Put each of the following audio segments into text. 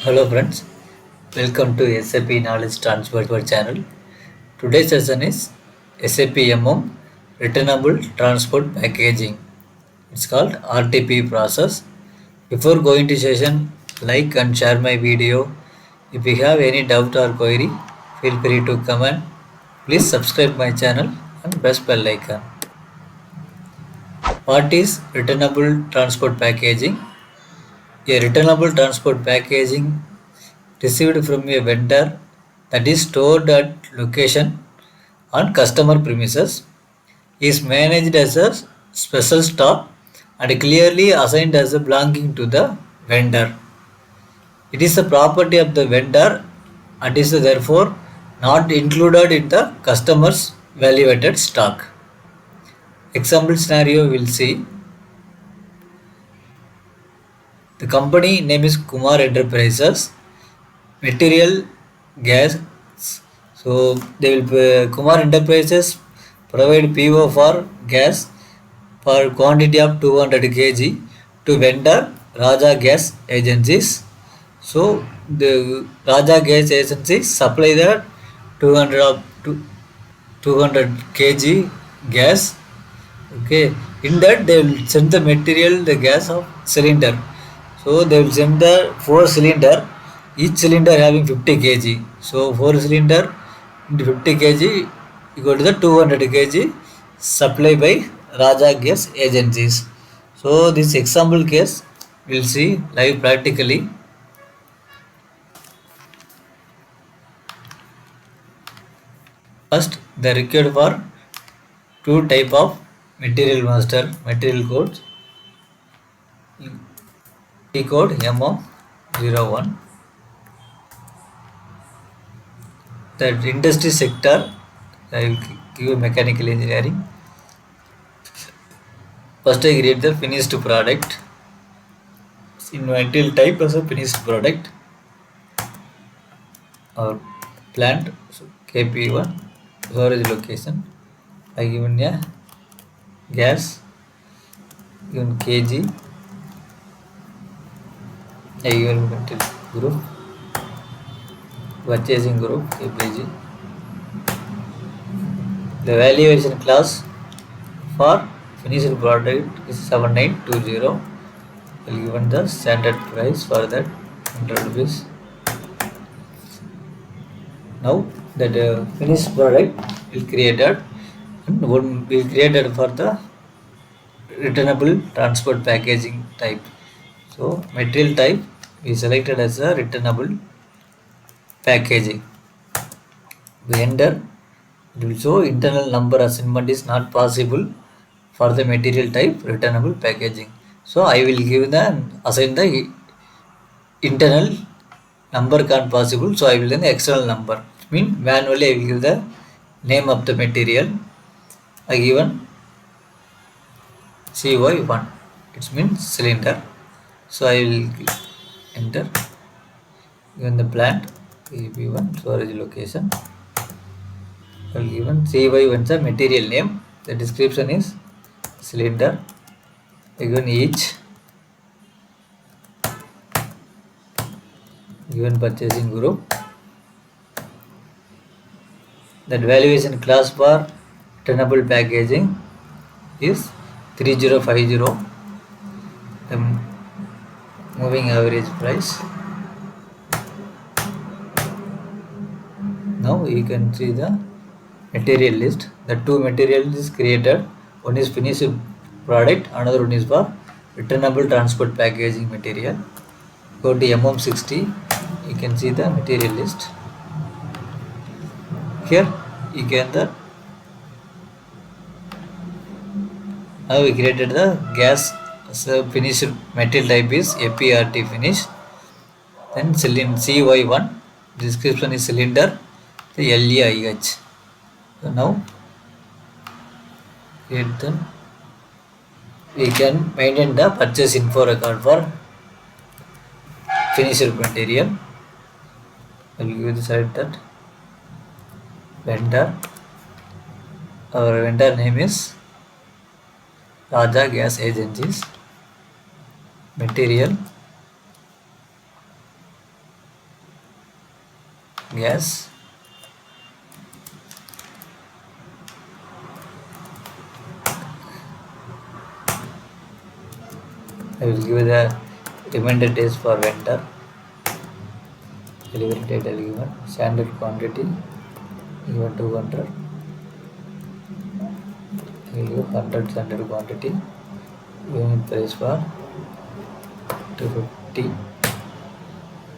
Hello friends, welcome to SAP Knowledge Transfer channel. Today's session is SAP MM Returnable Transport Packaging. It's called RTP process. Before going to session, like and share my video. If you have any doubt or query, feel free to comment. Please subscribe my channel and press bell icon. What is returnable transport packaging? A returnable transport packaging received from a vendor that is stored at location on customer premises is managed as a special stock and clearly assigned as a belonging to the vendor. It is a property of the vendor and is therefore not included in the customer's valuated stock. Example scenario we will see. The company name is Kumar Enterprises. Material gas. So they will Kumar Enterprises provide PO for gas for quantity of 200 kg to vendor Raja Gas Agencies. So the Raja Gas Agencies supply the 200 of 200 kg gas. Okay, in that they will send the material, the gas of cylinder. So they will send the 4 cylinder, each cylinder having 50 kg. So 4 cylinder into 50 kg equal to the 200 kg supply by Raja Gas Agencies. So this example case we'll see live practically. First, they required for two type of material master material codes. T code MO01. That industry sector, I will give mechanical engineering. First, I create the finished product. In material type as a finished product or plant. So KP1 storage location. I given a gas given kg. I given material group. Purchasing group KPG. The valuation class for finished product is 7920. Will given the standard price for that 100 rupees. Now that finished product will created and one will created for the returnable transport packaging type. So material type is selected as a returnable packaging. We enter, it will show internal number assignment is not possible for the material type returnable packaging. So I will give the assign the internal number can't possible. So I will then the external number. Mean manually I will give the name of the material. I given CY1. It means cylinder. So I will enter. Given the plant KP1 storage location. I will given CY1 the material name. The description is cylinder. Given each. Given purchasing group. That valuation class for returnable packaging is 3050. The moving average price. Now you can see the material list. The two materials is created. One is finished product, another one is for returnable transport packaging material. Go to MM60. You can see the material list. Here you can now we created the gas. So finished material type is APRT finish. Then cylinder CY1 description is cylinder, the LEIH. So now create the we can maintain the purchase info record for finished material. I will give the side that vendor. Our vendor name is Raja Gas Agencies. Material gas. I will give the remainder days for vendor. Delivery date I will given. Standard quantity given 200. I will give 100 standard quantity. Unit price for 250.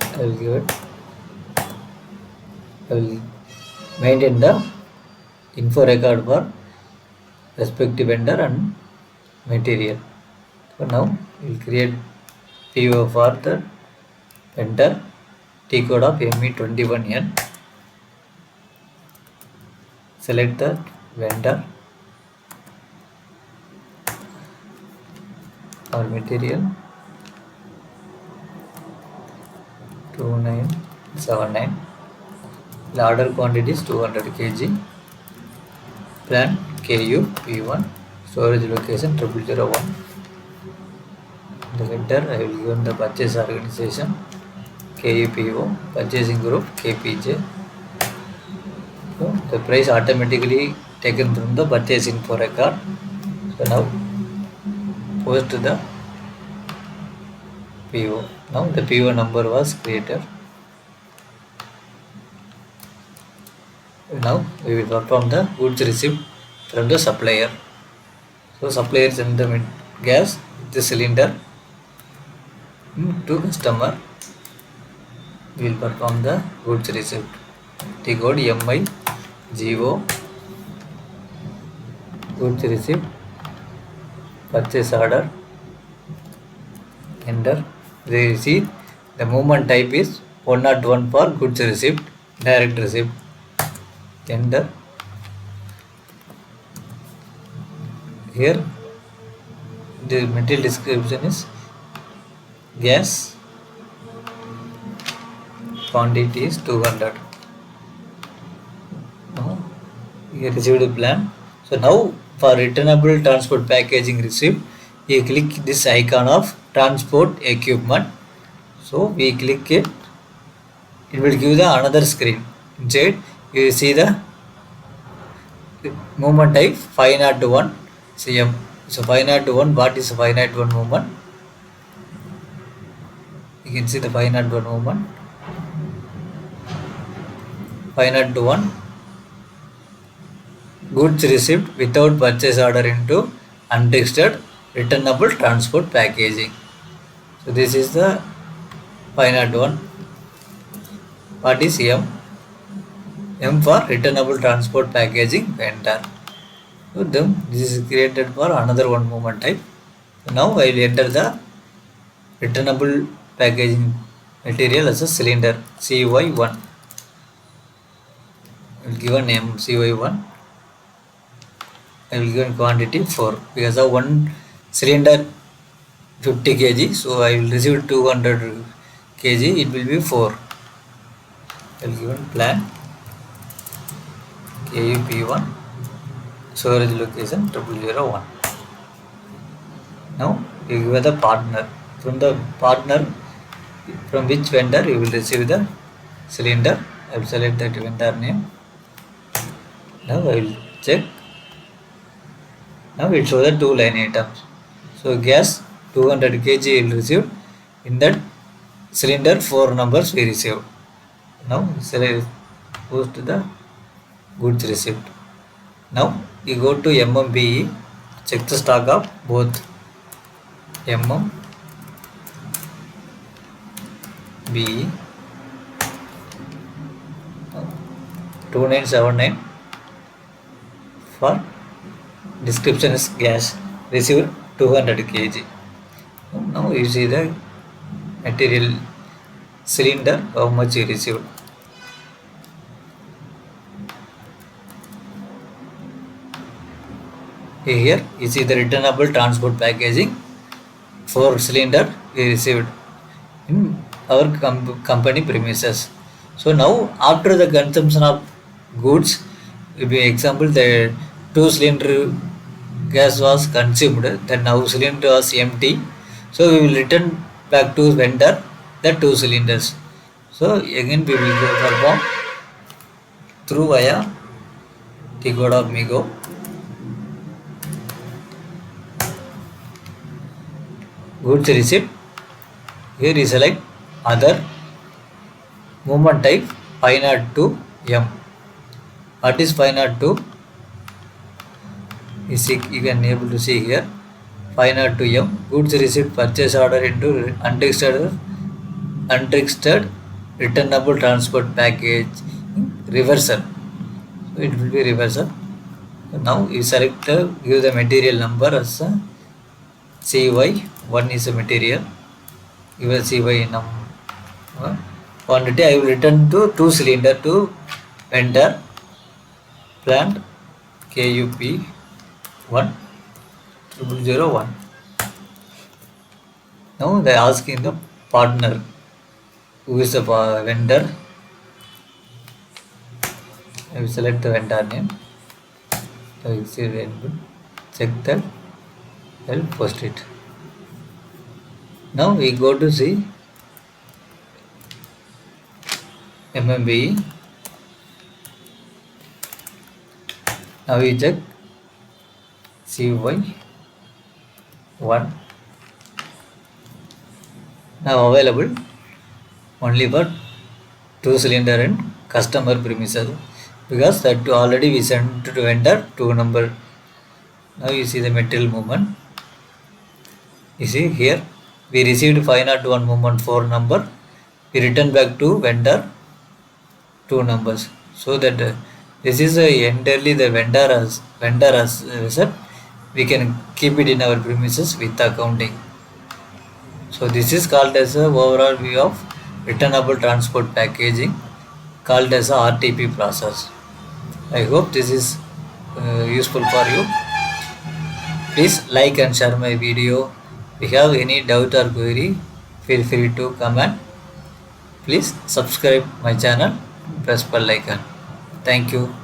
I will give it. I will maintain the info record for respective vendor and material. So now we will create PO for the vendor. T code of ME21N. Select the vendor or material 2979. The order quantity is 200 kg. Plan KU P1. Storage location 0001. The vendor I will give the purchase organization KUPO, purchasing group KPJ. So the price automatically taken from the purchase info record. So now post the PO. Now the PO number was created. Now we will perform the goods received from the supplier. So supplier send the gas, the cylinder to customer. We will perform the goods received. T code MI GO. Goods received. Purchase order. Enter. They receive. The movement type is 101 for goods received. Direct receipt. Enter. Here the material description is gas. Quantity is 200. Now you received a plan. So now for returnable transport packaging receipt, you click this icon of transport equipment. So we click it. It will give the another screen. Inside you see the movement type 501 cm. So 501, what is 501 movement? You can see the 501 movement. 501 goods received without purchase order into unregistered returnable transport packaging. So this is the 501. What is M? M for returnable transport packaging vendor. So then this is created for another one movement type. So now I will enter the returnable packaging material as a cylinder CY1. I will give a name CY1. I will give quantity 4 because of one cylinder 50 kg. So I will receive 200 kg. It will be 4. I will give plan KUP1. Storage location 001. Now you give the partner. From the partner, from which vendor you will receive the cylinder. I will select that vendor name. Now I will check. Now it shows the 2 line items. So gas 200 kg will receive. In that cylinder 4 numbers we received. Now select post the goods received. Now you go to MMBE, check the stock of both MMBE 2979 for description is gas received 200 kg. Now you see the material cylinder how much you received. Here you see the returnable transport packaging 4 cylinder we received in our company premises. So now after the consumption of goods, will be example the 2 cylinder gas was consumed, then now cylinder was empty. So we will return back to vendor the 2 cylinders. So again we will go perform through via T-code of Migo. Goods receipt. Here you select other movement type 502M. What is 502? You can able to see here 502M. Goods receipt purchase order into unregistered returnable transport package reversal. So it will be reversal. So now you select give the material number as CY1 is a material. Give a CY quantity. I will return to 2 cylinder to vendor plant KUP 10001. Now they are asking the partner who is the vendor. I will select the vendor name. So you see check that. I will post it. Now we go to see MMBE. Now we check CY1. Now available only for 2 cylinder and customer premises, because that already we sent to the vendor 2 number. Now you see the material movement. You see here we received 501 movement 4 number. We return back to vendor 2 numbers, so that this is entirely the vendor as receipt. We can keep it in our premises with accounting. So this is called as a overall view of returnable transport packaging, called as a RTP process. I hope this is useful for you. Please like and share my video. If you have any doubt or query, feel free to comment. Please subscribe my channel, press bell icon. Thank you.